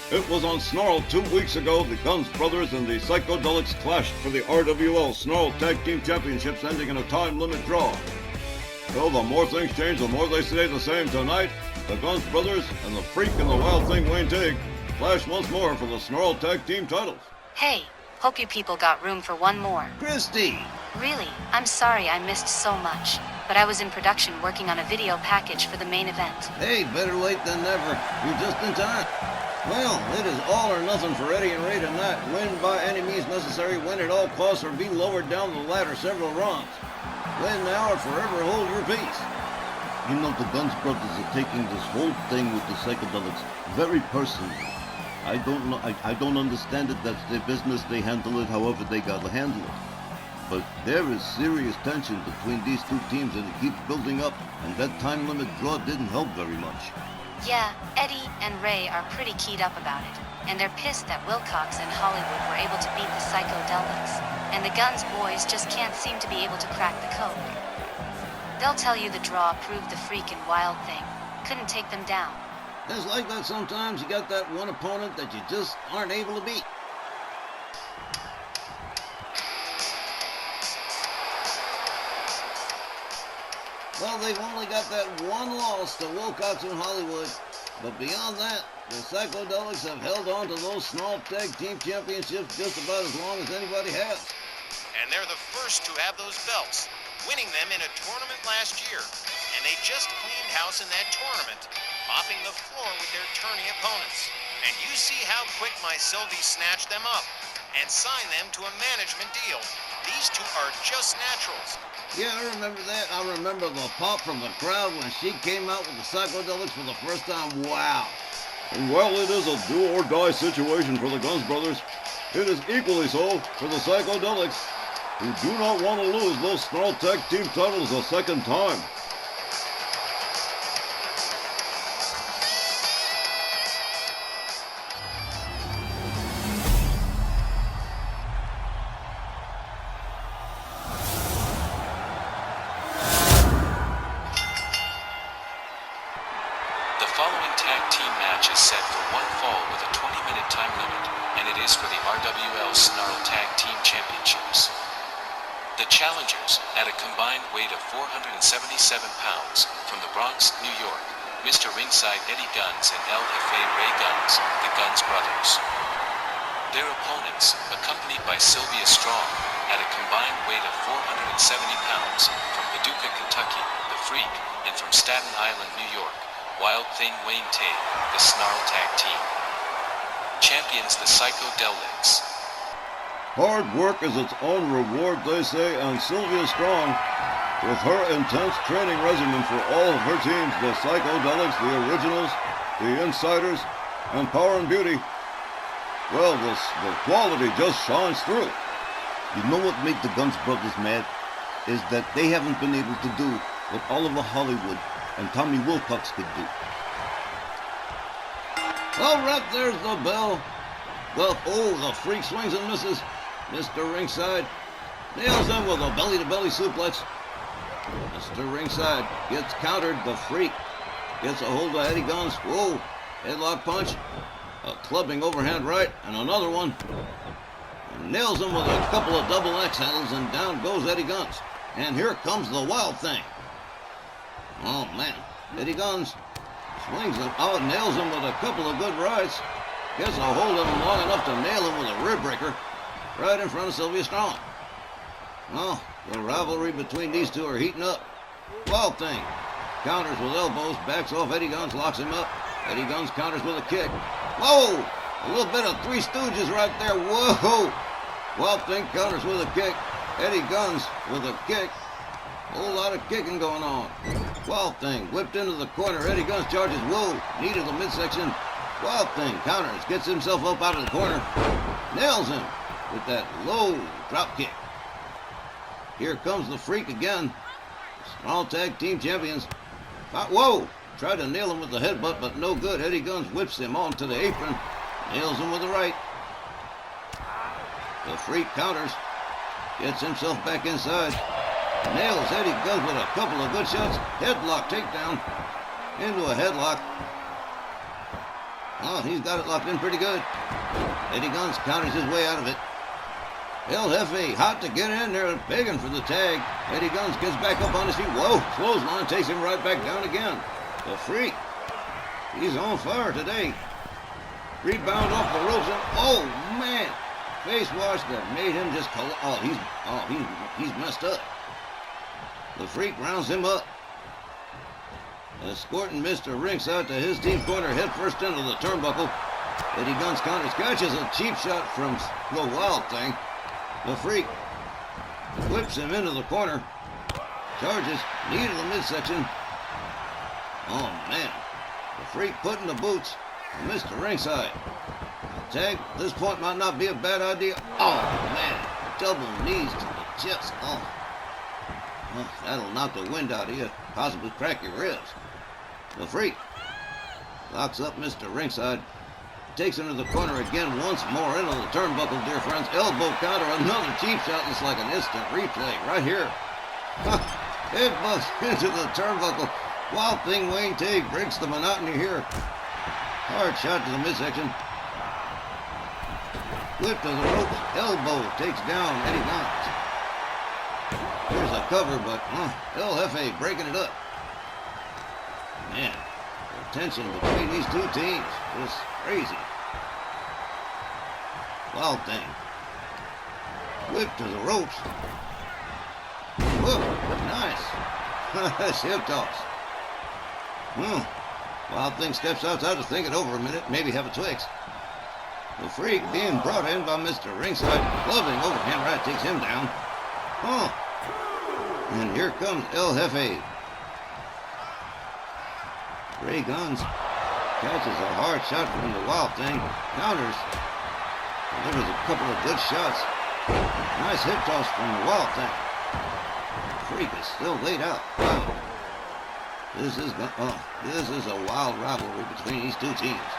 It was on Snarl 2 weeks ago. The Gunz brothers and the Psychodelixx clashed for the RWL Snarl Tag Team Championships, ending in a time limit draw. Well, the more things change, the more they stay the same. Tonight, the Gunz brothers and the Freak and the Wild Thing Wayne Tig clash once more for the Snarl Tag Team titles. Hey, hope you people got room for one more. Christy! Really, I'm sorry I missed so much, but I was in production working on a video package for the main event. Hey, better late than never. You're just in time. Well, it is all or nothing for Eddie and Ray tonight. Win by any means necessary, win at all costs, or be lowered down the ladder several rungs. Win now or forever hold your peace. You know, the Gunz brothers are taking this whole thing with the Psychodelixx very personally. I don't understand it. That's their business. They handle it however they gotta handle it. But there is serious tension between these two teams, and it keeps building up, and that time limit draw didn't help very much. Yeah, Eddie and Ray are pretty keyed up about it, and they're pissed that Wilcox and Hollywood were able to beat the Psychodelixx, and the Gunz boys just can't seem to be able to crack the code. They'll tell you the draw proved the Freak and Wild Thing couldn't take them down. It's like that sometimes. You got that one opponent that you just aren't able to beat. Well, they've only got that one loss to Wilcox and Hollywood, but beyond that, the Psychodelixx have held on to those Snarl Tag Team Championships just about as long as anybody has. And they're the first to have those belts, winning them in a tournament last year. And they just cleaned house in that tournament, mopping the floor with their tourney opponents. And you see how quick my Sylvie snatched them up and signed them to a management deal. These two are just naturals. Yeah, I remember that. I remember the pop from the crowd when she came out with the Psychodelixx for the first time. Wow. And while it is a do-or-die situation for the Gunz brothers, it is equally so for the Psychodelixx, who do not want to lose those Snarl Tag Team titles a second time. The following tag team match is set for one fall with a 20-minute time limit, and it is for the RWL Snarl Tag Team Championships. The challengers, at a combined weight of 477 pounds, from the Bronx, New York, Mr. Ringside Eddie Gunz and El Jefe Ray Gunz, the Gunz brothers. Their opponents, accompanied by Sylvia Strong, at a combined weight of 470 pounds, from Paducah, Kentucky, the Freak, and from Staten Island, New York, Wild Thing Wayne Tig, the Snarl Tag Team. Champions the Psychodelixx. Hard work is its own reward, they say, and Sylvia Strong, with her intense training regimen for all of her teams, the Psychodelixx, the Originals, the Insiders, and Power and Beauty, well, the quality just shines through. You know what made the Gunz brothers mad? Is that they haven't been able to do what Oliver Hollywood and Tommy Wilcox could do. All right, there's the bell. The Freak swings and misses. Mr. Ringside nails him with a belly-to-belly suplex. Mr. Ringside gets countered. The Freak gets a hold of Eddie Gunz. Whoa, headlock punch. A clubbing overhand right, and another one. And nails him with a couple of double axe handles, and down goes Eddie Gunz. And here comes the Wild Thing. Oh, man. Eddie Gunz swings him out, nails him with a couple of good rights. Gets a hold of him long enough to nail him with a rib breaker right in front of Sylvia Strong. Well, the rivalry between these two are heating up. Wild Thing counters with elbows, backs off Eddie Gunz, locks him up. Eddie Gunz counters with a kick. Whoa! A little bit of Three Stooges right there. Whoa! Wild Thing counters with a kick. Eddie Gunz with a kick. Whole lot of kicking going on. Wild Thing whipped into the corner. Eddie Gunz charges. Whoa! Knee to the midsection. Wild Thing counters. Gets himself up out of the corner. Nails him with that low drop kick. Here comes the Freak again. Snarl Tag Team Champions. Whoa! Tried to nail him with the headbutt, but no good. Eddie Gunz whips him onto the apron. Nails him with the right. The Freak counters. Gets himself back inside. Nails Eddie Gunz with a couple of good shots. Headlock takedown. Into a headlock. Oh, he's got it locked in pretty good. Eddie Gunz counters his way out of it. El Jefe, hot to get in there, begging for the tag. Eddie Gunz gets back up on his feet. Whoa, clothesline takes him right back down again. The Freak, he's on fire today. Rebound off the ropes, and oh man, face wash that made him just he's messed up. The Freak rounds him up, escorting Mr. Ringside to his team's corner, head first into the turnbuckle. Eddie Gunz counters, catches a cheap shot from the Wild Thing. The Freak whips him into the corner, charges, knee to the midsection. Oh man, the Freak putting the boots on Mr. Ringside. Tag, this point might not be a bad idea. Oh man, double knees to the chest. Oh, that'll knock the wind out of you, possibly crack your ribs. The Freak locks up Mr. Ringside, takes him to the corner again once more into the turnbuckle, dear friends. Elbow counter, another cheap shot. It's like an instant replay right here. Headbutts into the turnbuckle. Wild Thing Wayne Tate breaks the monotony here. Hard shot to the midsection. Whip to the ropes. Elbow takes down Eddie Gunz. Here's a cover, but El Jefe breaking it up. Man, the tension between these two teams is crazy. Wild Thing. Whip to the ropes. Whoop, nice. That's hip toss. Wild Thing steps outside to think it over a minute, maybe have a Twix. The Freak being brought in by Mr. Ringside, gloving overhand right takes him down. And here comes El Jefe. Ray Gunz catches a hard shot from the Wild Thing, counters, delivers a couple of good shots. Nice hip toss from the Wild Thing. The Freak is still laid out. Wow. This is a wild rivalry between these two teams.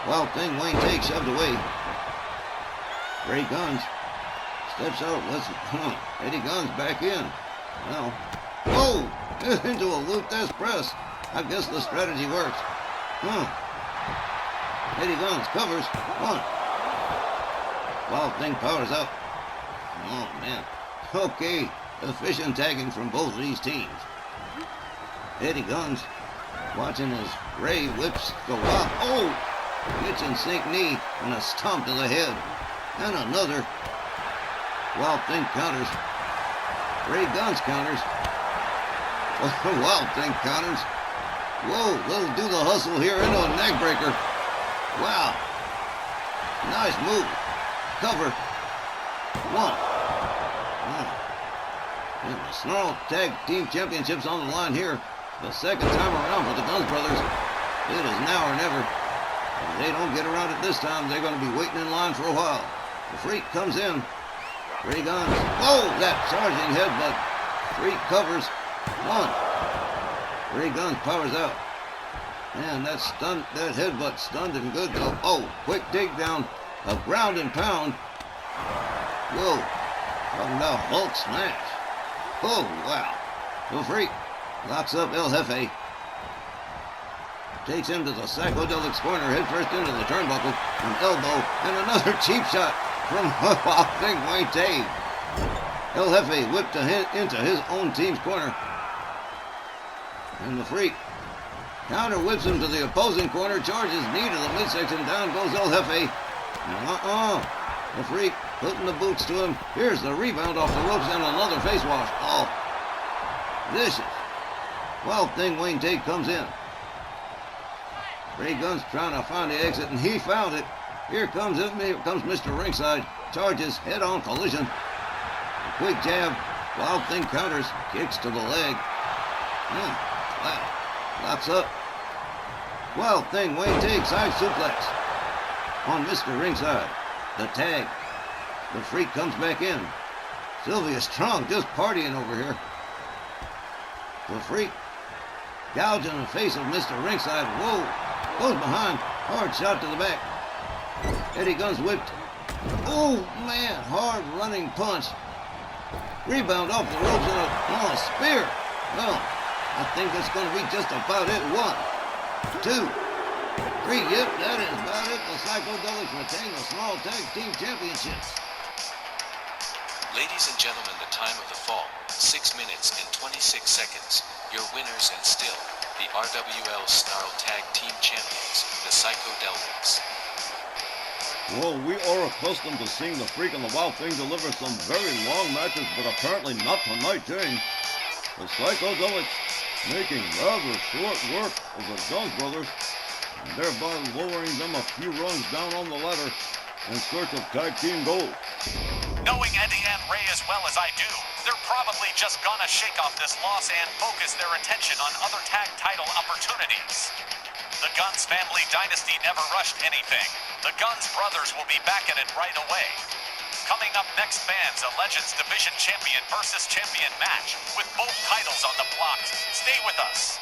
Wild Thing Wayne Tate shoved away. Ray Gunz steps out. Eddie Gunz back in. Well, whoa! Into a loop. That's press. I guess the strategy works. Eddie Gunz covers. One. Wild Thing powers out. Oh man. Okay, efficient tagging from both of these teams. Eddie Gunz watching as Ray whips the Wild. Kitchen sink knee and a stomp to the head. And another. Wild Thing counters. Ray Gunz counters. Wild Thing counters. Whoa, little do the hustle here into a neck breaker. Wow. Nice move. Cover. One. And the Snarl Tag Team Championships on the line here. The second time around for the Gunz brothers. It is now or never. If they don't get around it this time, they're going to be waiting in line for a while. The Freak comes in. Ray Gunz. Whoa, that charging headbutt. Freak covers. One. Ray Gunz powers out. Man, that headbutt stunned him good though. Quick takedown. A ground and pound. Whoa. Talking about Hulk smash. Oh, wow. The Freak locks up El Jefe. Takes him to the Psychodelixx corner, head first into the turnbuckle, an elbow, and another cheap shot from Wild Thing Wayne Tate. El Jefe whipped into his own team's corner. And the Freak counter whips him to the opposing corner, charges knee to the midsection, down goes El Jefe. The Freak putting the boots to him. Here's the rebound off the ropes and another face wash. Vicious. Wild Thing Wayne Tate comes in. Ray Gunz trying to find the exit, and he found it. Here comes Mr. Ringside. Charges, head-on collision. A quick jab. Wild Thing counters. Kicks to the leg. Wow. Locks up. Wild Thing Wayne Tate side suplex on Mr. Ringside. The tag. The Freak comes back in. Sylvia Strong just partying over here. The Freak gouging the face of Mr. Ringside. Whoa. Goes behind. Hard shot to the back. Eddie Gunz whipped. Oh, man. Hard running punch. Rebound off the ropes and a spear. Well, I think that's going to be just about it. 1, 2. Yep, that is about it. The Psychodelixx retain the Small Tag Team Championships. Ladies and gentlemen, the time of the fall, 6 minutes and 26 seconds. Your winners and still, the RWL Snarl Tag Team Champions, the Psychodelixx. Well, we are accustomed to seeing the Freak and the Wild Thing deliver some very long matches, but apparently not tonight, Jane. The Psychodelixx making rather short work of the Gunz brothers, and thereby lowering them a few rungs down on the ladder in search of tag team gold. Knowing Eddie and Ray as well as I do, they're probably just gonna shake off this loss and focus their attention on other tag title opportunities. The Gunz family dynasty never rushed anything. The Gunz brothers will be back at it right away. Coming up next, fans, a Legends Division champion versus champion match with both titles on the block. Stay with us.